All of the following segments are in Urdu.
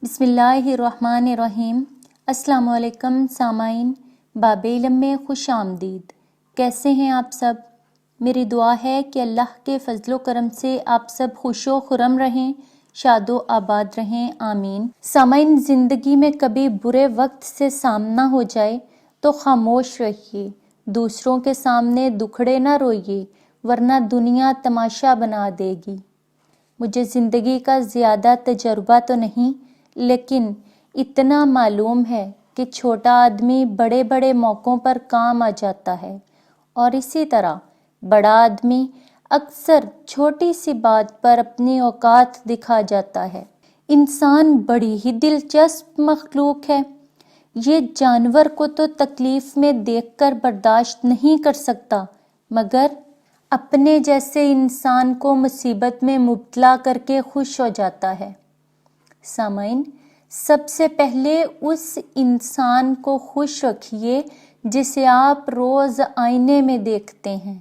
بسم اللہ الرحمن الرحیم۔ السلام علیکم سامعین، باب علم میں خوش آمدید۔ کیسے ہیں آپ سب؟ میری دعا ہے کہ اللہ کے فضل و کرم سے آپ سب خوش و خرم رہیں، شاد و آباد رہیں، آمین۔ سامعین، زندگی میں کبھی برے وقت سے سامنا ہو جائے تو خاموش رہیے، دوسروں کے سامنے دکھڑے نہ روئیے، ورنہ دنیا تماشا بنا دے گی۔ مجھے زندگی کا زیادہ تجربہ تو نہیں، لیکن اتنا معلوم ہے کہ چھوٹا آدمی بڑے بڑے موقعوں پر کام آ جاتا ہے، اور اسی طرح بڑا آدمی اکثر چھوٹی سی بات پر اپنی اوقات دکھا جاتا ہے۔ انسان بڑی ہی دلچسپ مخلوق ہے۔ یہ جانور کو تو تکلیف میں دیکھ کر برداشت نہیں کر سکتا، مگر اپنے جیسے انسان کو مصیبت میں مبتلا کر کے خوش ہو جاتا ہے۔ سامعین، سب سے پہلے اس انسان کو خوش رکھیے جسے آپ روز آئینے میں دیکھتے ہیں،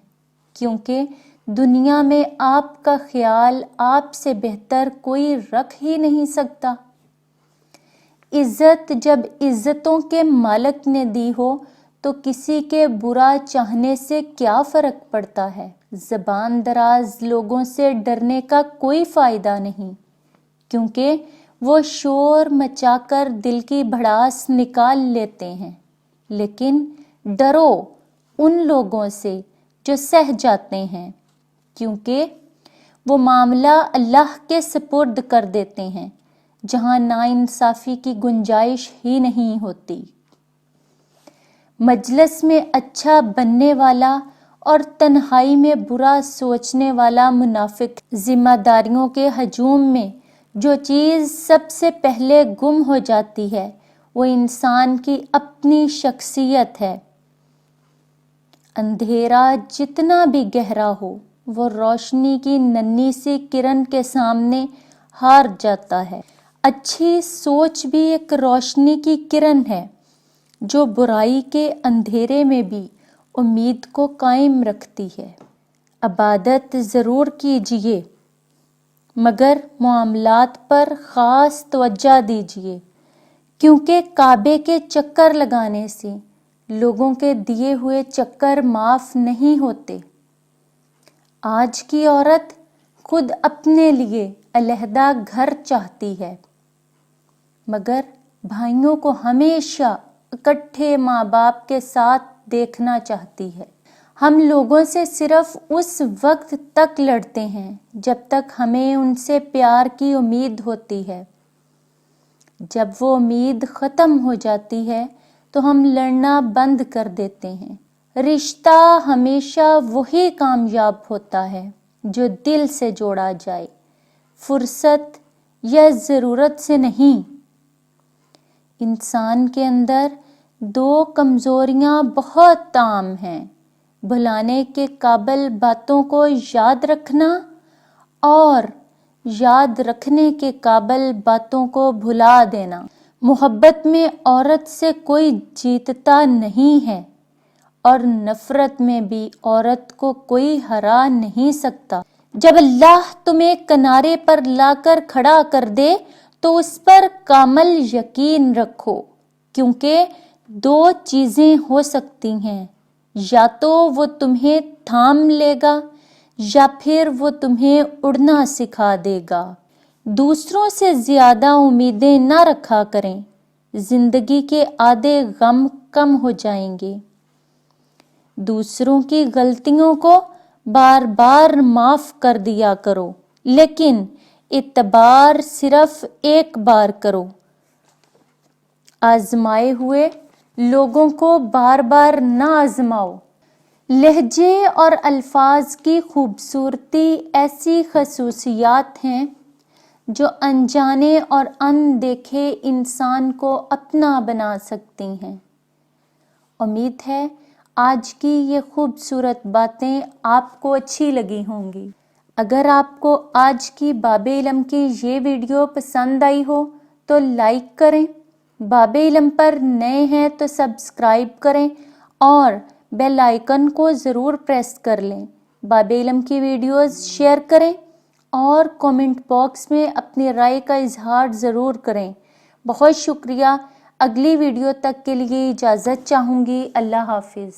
کیونکہ دنیا میں آپ کا خیال آپ سے بہتر کوئی رکھ ہی نہیں سکتا۔ عزت جب عزتوں کے مالک نے دی ہو تو کسی کے برا چاہنے سے کیا فرق پڑتا ہے؟ زبان دراز لوگوں سے ڈرنے کا کوئی فائدہ نہیں، کیونکہ وہ شور مچا کر دل کی بھڑاس نکال لیتے ہیں، لیکن ڈرو ان لوگوں سے جو سہ جاتے ہیں، کیونکہ وہ معاملہ اللہ کے سپرد کر دیتے ہیں جہاں ناانصافی کی گنجائش ہی نہیں ہوتی۔ مجلس میں اچھا بننے والا اور تنہائی میں برا سوچنے والا منافق۔ ذمہ داریوں کے ہجوم میں جو چیز سب سے پہلے گم ہو جاتی ہے وہ انسان کی اپنی شخصیت ہے۔ اندھیرا جتنا بھی گہرا ہو وہ روشنی کی ننھی سی کرن کے سامنے ہار جاتا ہے۔ اچھی سوچ بھی ایک روشنی کی کرن ہے جو برائی کے اندھیرے میں بھی امید کو قائم رکھتی ہے۔ عبادت ضرور کیجیے، مگر معاملات پر خاص توجہ دیجیے، کیونکہ کعبے کے چکر لگانے سے لوگوں کے دیے ہوئے چکر معاف نہیں ہوتے۔ آج کی عورت خود اپنے لیے علیحدہ گھر چاہتی ہے، مگر بھائیوں کو ہمیشہ اکٹھے ماں باپ کے ساتھ دیکھنا چاہتی ہے۔ ہم لوگوں سے صرف اس وقت تک لڑتے ہیں جب تک ہمیں ان سے پیار کی امید ہوتی ہے۔ جب وہ امید ختم ہو جاتی ہے تو ہم لڑنا بند کر دیتے ہیں۔ رشتہ ہمیشہ وہی کامیاب ہوتا ہے جو دل سے جوڑا جائے، فرصت یا ضرورت سے نہیں۔ انسان کے اندر دو کمزوریاں بہت عام ہیں: بھلانے کے قابل باتوں کو یاد رکھنا اور یاد رکھنے کے قابل باتوں کو بھلا دینا۔ محبت میں عورت سے کوئی جیتتا نہیں ہے، اور نفرت میں بھی عورت کو کوئی ہرا نہیں سکتا۔ جب اللہ تمہیں کنارے پر لا کر کھڑا کر دے تو اس پر کامل یقین رکھو، کیونکہ دو چیزیں ہو سکتی ہیں: یا تو وہ تمہیں تھام لے گا یا پھر وہ تمہیں اڑنا سکھا دے گا۔ دوسروں سے زیادہ امیدیں نہ رکھا کریں، زندگی کے آدھے غم کم ہو جائیں گے۔ دوسروں کی غلطیوں کو بار بار معاف کر دیا کرو، لیکن اعتبار صرف ایک بار کرو۔ آزمائے ہوئے لوگوں کو بار بار نہ آزماؤ۔ لہجے اور الفاظ کی خوبصورتی ایسی خصوصیات ہیں جو انجانے اور اندیکھے انسان کو اپنا بنا سکتی ہیں۔ امید ہے آج کی یہ خوبصورت باتیں آپ کو اچھی لگی ہوں گی۔ اگر آپ کو آج کی باب علم کی یہ ویڈیو پسند آئی ہو تو لائک کریں، باب علم پر نئے ہیں تو سبسکرائب کریں اور بیل آئیکن کو ضرور پریس کر لیں۔ باب علم کی ویڈیوز شیئر کریں اور کامنٹ باکس میں اپنی رائے کا اظہار ضرور کریں۔ بہت شکریہ۔ اگلی ویڈیو تک کے لیے اجازت چاہوں گی۔ اللہ حافظ۔